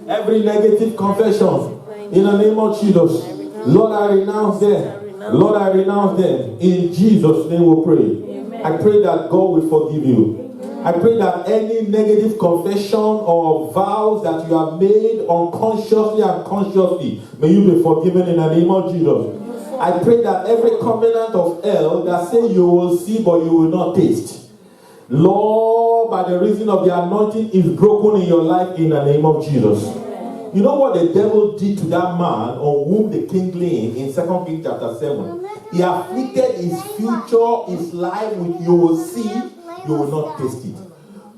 Every negative confession, in the name of Jesus, Lord, I renounce them. Lord, I renounce them. In Jesus' name we pray. Amen. I pray that God will forgive you. Amen. I pray that any negative confession or vows that you have made unconsciously and consciously, may you be forgiven in the name of Jesus. I pray that every covenant of hell that say you will see but you will not taste, Lord, by the reason of the anointing, is broken in your life in the name of Jesus. You know what the devil did to that man on whom the king leaned in 2 Kings chapter 7? He afflicted his future, his life with, you will see, you will not taste it.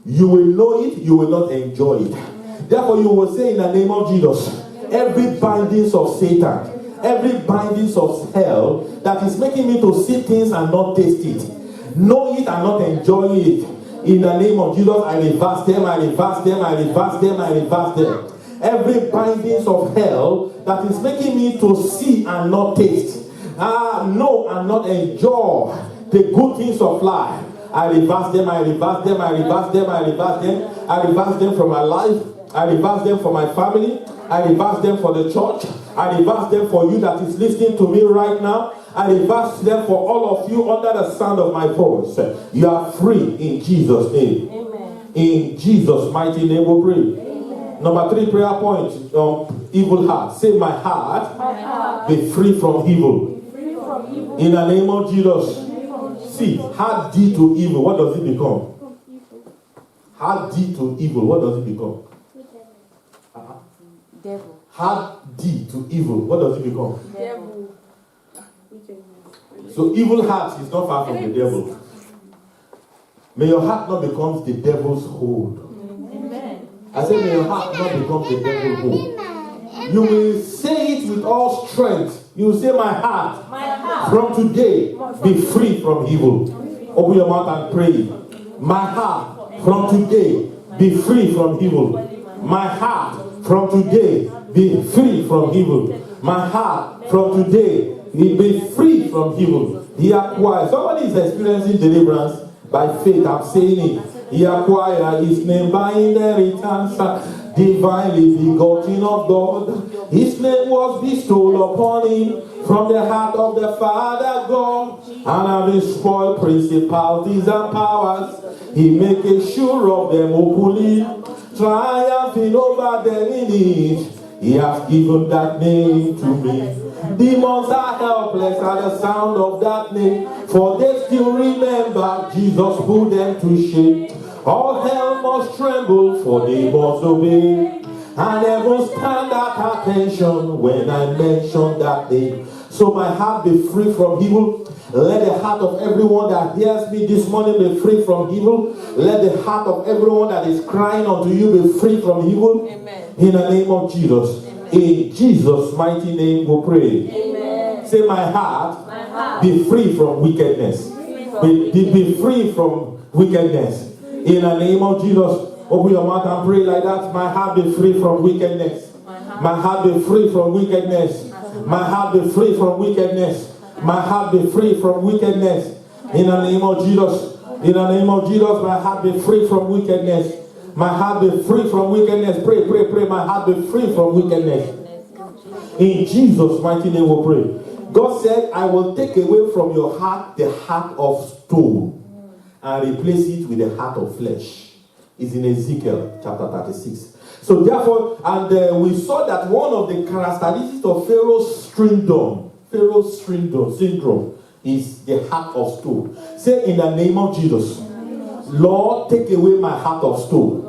You will know it, you will not enjoy it. Therefore, you will say in the name of Jesus, every bindings of Satan, every bindings of hell that is making me to see things and not taste it, know it and not enjoy it, in the name of Jesus, I reverse them, I reverse them, I reverse them, I reverse them. Every bindings of hell that is making me to see and not taste, know and not enjoy the good things of life, I reverse them, I reverse them, I reverse them, I reverse them, I reverse them from my life, I reverse them for my family, I reverse them for the church, I reverse them for you that is listening to me right now, I reverse them for all of you under the sound of my voice. You are free in Jesus' name. Amen. In Jesus' mighty name we pray. Number 3 prayer point, evil heart. Say, my heart, be free from evil. In the name of Jesus. See, heart deed to evil, what does it become? Heart deed to evil, what does it become? Devil. Heart deed to evil, what does it become? Devil. So evil heart is not far from the devil. May your heart not become the devil's hold. I say, may your heart not become the devil's hold. You will say it with all strength. You will say, my heart, from today, be free from evil. Open your mouth and pray. My heart, from today, be free from evil. My heart, from today, be free from evil. My heart, from today, be free from evil. He acquired. Somebody is experiencing deliverance by faith. I'm saying it. He acquired his name by inheritance, divinely begotten of God. His name was bestowed upon him from the heart of the Father God, and having spoiled principalities and powers, he make a sure of them openly, triumphing over them in it. He has given that name to me. Demons are helpless at the sound of that name, for they still remember Jesus put them to shame. All hell must tremble, for they must obey, and heaven stand at attention when I mention that name. So my heart be free from evil. Let the heart of everyone that hears me this morning be free from evil. Let the heart of everyone that is crying unto you be free from evil. Amen. In the name of Jesus. Amen. In Jesus' mighty name we pray. Amen. Say, my heart, be free from wickedness. Be free from wickedness. In the name of Jesus. Open your mouth and pray like that. My heart be free from wickedness. My heart be free from wickedness. My heart be free from wickedness. My heart be free from wickedness. In the name of Jesus. In the name of Jesus, my heart be free from wickedness. My heart be free from wickedness. Pray, pray, pray. My heart be free from wickedness. In Jesus' mighty name we pray. God said, I will take away from your heart the heart of stone and replace it with the heart of flesh. It's in Ezekiel chapter 36. So therefore, and we saw that one of the characteristics of Pharaoh's syndrome is the heart of stone. Say, in the name of Jesus, Lord, take away my heart of stone.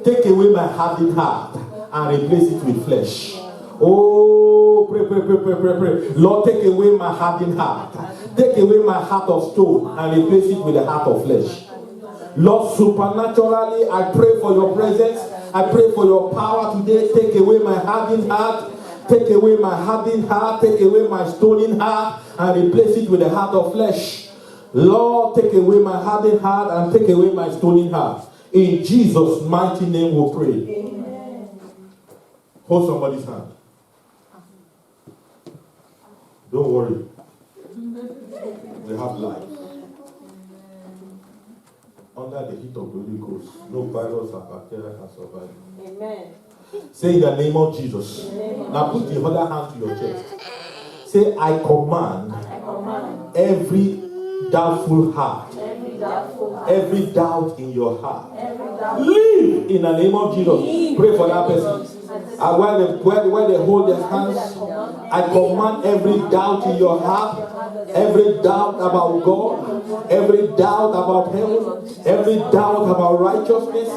Take away my hardened heart and replace it with flesh. Oh, pray, pray, pray, pray, pray, pray. Lord, take away my hardened heart. Take away my heart of stone and replace it with the heart of flesh. Lord, supernaturally, I pray for your presence. I pray for your power today. Take away my hardened heart. Take away my hardened heart. Take away my stony heart and replace it with the heart of flesh. Lord, take away my hardened heart and take away my stony heart. In Jesus' mighty name we pray. Amen. Hold somebody's hand. Don't worry. We have life. Under the heat of the Holy Ghost, no virus or bacteria can survive. Amen. Say, in the name of Jesus. Now put the other hand to your chest. Say, I command every doubtful heart, every doubt in your heart, leave in the name of Jesus. Pray for that person. While they hold their hands, I command every doubt in your heart, every doubt about God, every doubt about heaven, every doubt about righteousness,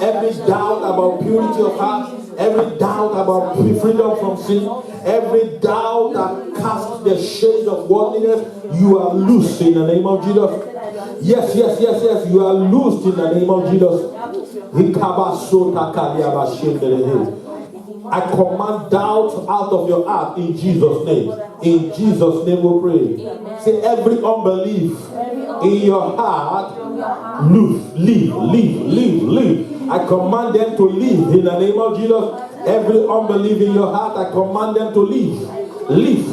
every doubt about purity of heart, every doubt about freedom from sin, every doubt that casts the shade of worldliness, you are loosed in the name of Jesus. Yes, yes, yes, yes, you are loosed in the name of Jesus. I command doubt out of your heart in Jesus' name. In Jesus' name we pray. Say, every unbelief in your heart, leave. I command them to leave in the name of Jesus. Every unbelief in your heart, I command them to leave. Leave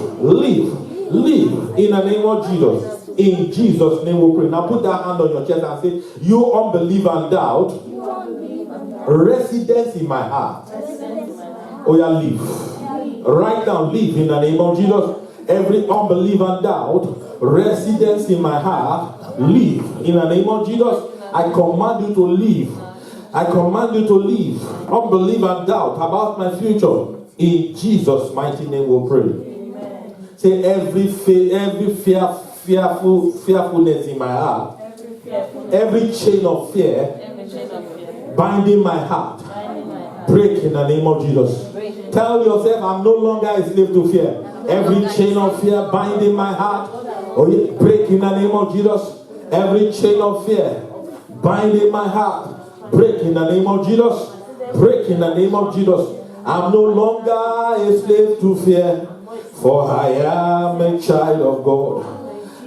in the name of Jesus. In Jesus' name we pray. Now put that hand on your chest and say, you unbelief and doubt, residence in my heart. Oh yeah, leave. Right now, leave in the name of Jesus. Every unbelief and doubt, residence in my heart, leave in the name of Jesus. I command you to leave. I command you to leave. Unbelief and doubt about my future. In Jesus' mighty name we pray. Amen. Say, every fearfulness in my heart, every chain of fear, binding my heart, break in the name of Jesus. Tell yourself, I'm no longer a slave to fear. Every chain of fear binding my heart, break in the name of Jesus. Every chain of fear binding my heart, break in the name of Jesus. Break in the name of Jesus. I'm no longer a slave to fear, for I am a child of God.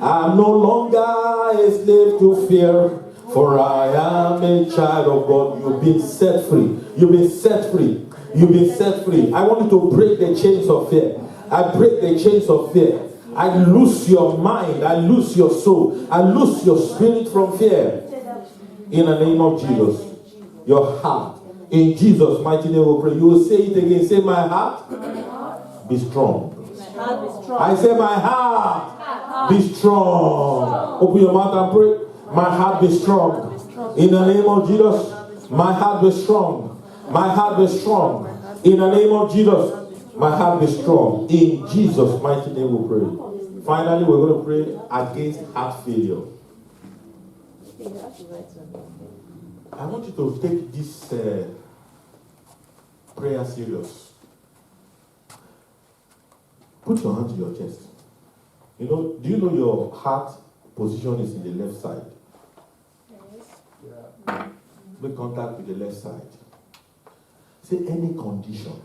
I'm no longer a slave to fear, for I am a child of God. You've been set free. You've been set free. You've been set free. I want you to break the chains of fear. I break the chains of fear. I loose your mind. I loose your soul. I loose your spirit from fear. In the name of Jesus. Your heart. In Jesus' mighty name we pray. You will say it again. Say, my heart, be strong. I say, my heart, be strong. Open your mouth and pray. My heart be strong. In the name of Jesus, my heart be strong. My heart be strong. In the name of Jesus, my heart be strong. In Jesus' mighty name we pray. Finally, we're going to pray against heart failure. I want you to take this prayer serious. Put your hand to your chest. Do you know your heart position is in the left side? Yeah. Make contact with the left side. Say, any condition,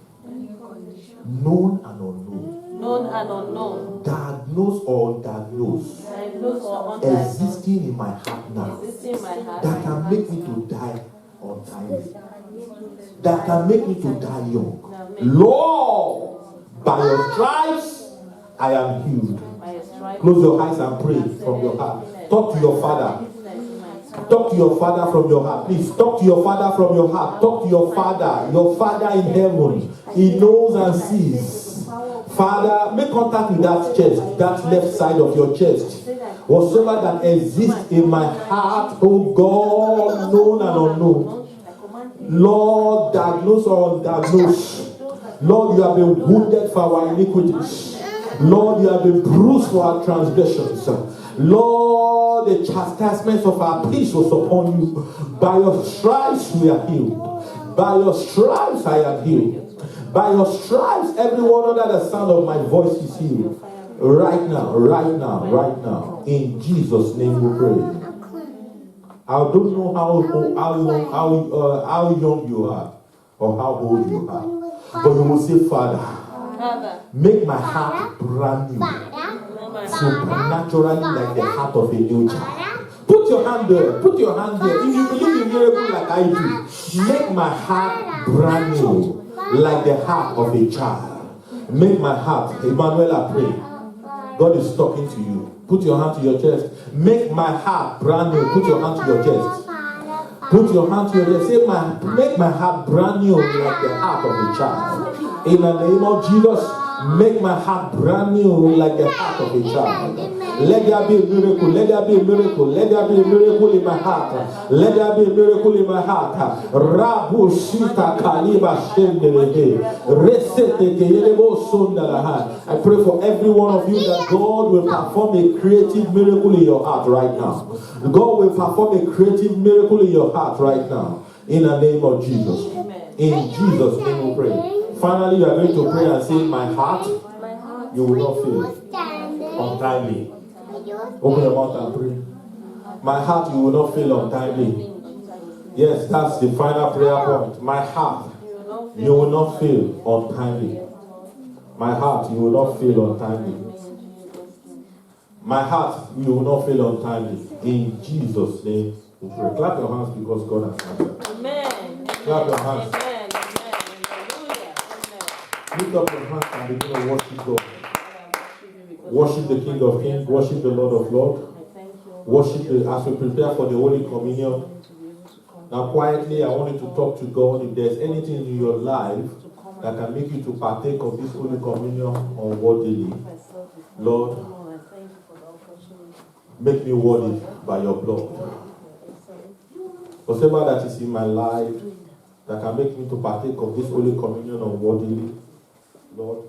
known and unknown, diagnosed or undiagnosed, existing in my heart now, that can make me to die untimely, that can make me to die young, Lord, by your stripes I am healed. Close your eyes and pray from your heart. Talk to your father. Talk to your father from your heart. Please talk to your father from your heart. Talk to your father in heaven. He knows and sees. Father, make contact with that chest, that left side of your chest. Whatsoever that exists in my heart, oh God, known and unknown. Lord, diagnose or undiagnosed. Lord, you have been wounded for our iniquities. Lord, you have been bruised for our transgressions. Lord, the chastisement of our peace was upon you. By your stripes we are healed. By your stripes I am healed. By your stripes everyone under the sound of my voice is healed. Right now, right now, right now. In Jesus' name we pray. I don't know how young you are or how old you are. But you will say, Father, make my heart brand new. Supernaturally like the heart of a new child. Put your hand there. Put your hand there. If you believe in miracles like I do, make my heart brand new like the heart of a child. Make my heart. Emmanuel, I pray. God is talking to you. Put your hand to your chest. Make my heart brand new. Put your hand to your chest. Put your hand to your chest. Say, make my heart brand new like the heart of a child. In the name of Jesus, make my heart brand new like the heart of a child. Let there be a miracle. Let there be a miracle. Let there be a miracle in my heart. Let there be a miracle in my heart. Rabu Sita Kaliba Shendelebe. Resete Keyelebo Sondalaha. I pray for every one of you that God will perform a creative miracle in your heart right now. God will perform a creative miracle in your heart right now. In the name of Jesus. In Jesus' name we pray. Finally, you are going to pray and say, my heart, you will not fail untimely. Open your mouth and pray. My heart, you will not fail untimely. Yes, that's the final prayer point. My heart, you will not fail untimely. My heart, you will not fail untimely. My heart, you will not fail untimely. In Jesus' name, we pray. Clap your hands because God has answered. Amen. Clap your hands. Amen. Hallelujah. Lift up your hands and begin to worship God. Worship the King of Kings. Worship the Lord of Lords. Worship as we prepare for the Holy Communion. Now quietly, I want you to talk to God. If there's anything in your life that can make you to partake of this Holy Communion unworthily, Lord, make me worthy by your blood. Whatever that is in my life that can make me to partake of this Holy Communion unworthily, Lord,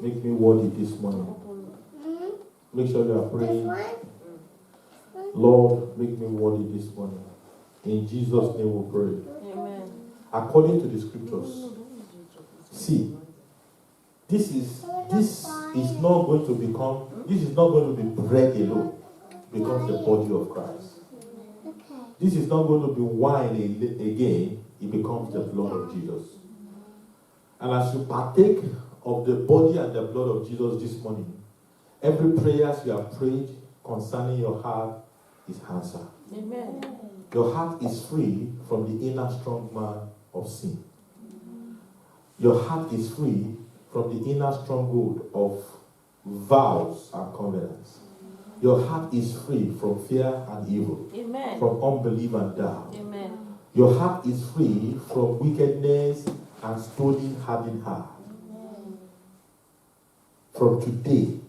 make me worthy this morning. Make sure you are praying. Lord, make me worthy this morning. In Jesus' name we pray. Amen. According to the scriptures. See, this is not going to be bread alone. Becomes the body of Christ. This is not going to be wine again. It becomes the blood of Jesus. And as you partake of the body and the blood of Jesus this morning, every prayer you have prayed concerning your heart is answered. Amen. Your heart is free from the inner strong man of sin. Your heart is free from the inner stronghold of vows and covenants. Your heart is free from fear and evil. Amen. From unbelief and doubt. Amen. Your heart is free from wickedness and stolen hardened heart. From today,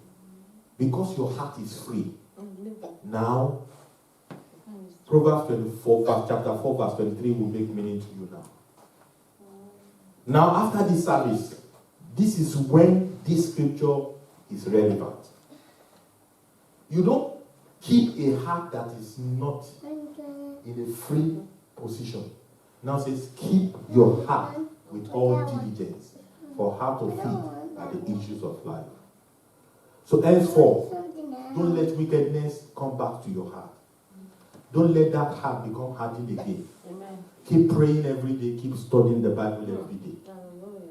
because your heart is free, now, Proverbs 24, chapter 4, verse 23 will make meaning to you now. Now, after this service, this is when this scripture is relevant. You don't keep a heart that is not in a free position. Now it says, keep your heart with all diligence, for how to feed are the issues of life. So henceforth, don't let wickedness come back to your heart. Don't let that heart become hardened again. Amen. Keep praying every day. Keep studying the Bible every day.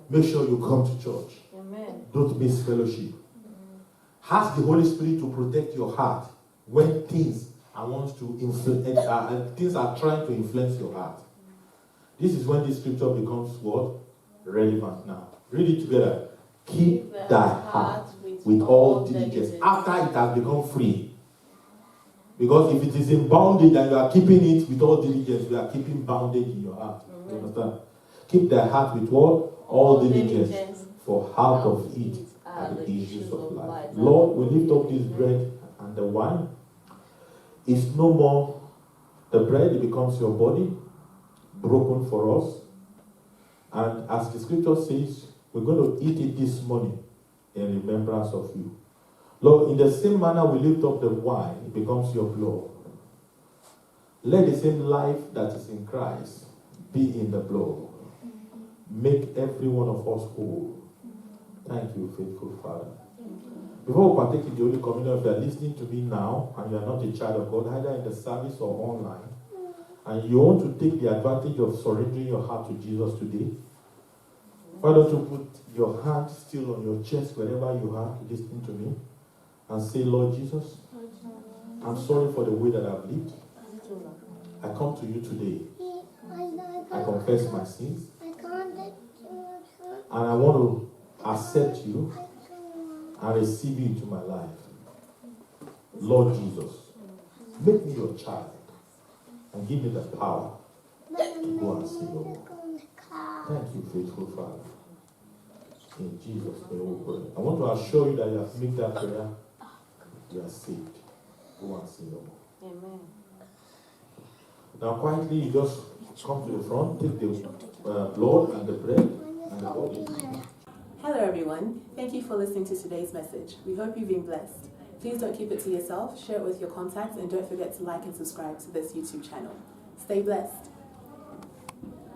Make sure you come to church. Amen. Don't miss fellowship. Ask the Holy Spirit to protect your heart when things are things are trying to influence your heart. This is when this scripture becomes what? Relevant now. Read it together. Keep thy heart with all diligence after it has become free. Because if it is in bondage and you are keeping it with all diligence, you are keeping bondage in your heart. You understand? Keep thy heart with what? All diligence, for out of it are the issues of life. Lord, we lift up this bread and the wine. It's no more the bread, it becomes your body, broken for us. And as the scripture says, we're going to eat it this morning in remembrance of you. Lord, in the same manner we lift up the wine, it becomes your blood. Let the same life that is in Christ be in the blood. Make every one of us whole. Thank you, faithful Father. Before we partake in the Holy Communion, if you are listening to me now and you are not a child of God, either in the service or online, and you want to take the advantage of surrendering your heart to Jesus today, why don't you put your hand still on your chest wherever you are listening to me and say, Lord Jesus, I'm sorry for the way that I've lived. I come to you today. I confess my sins. And I want to accept you and receive you into my life. Lord Jesus, make me your child and give me the power to go and see your Lord. Thank you, faithful Father. In Jesus' name we pray. I want to assure you that you have made that prayer. You are saved. Go and see your Lord. Amen. Now quietly, you just come to the front, take the blood and the bread and the body. Hello everyone, thank you for listening to today's message. We hope you've been blessed. Please don't keep it to yourself, share it with your contacts, and don't forget to like and subscribe to this YouTube channel. Stay blessed.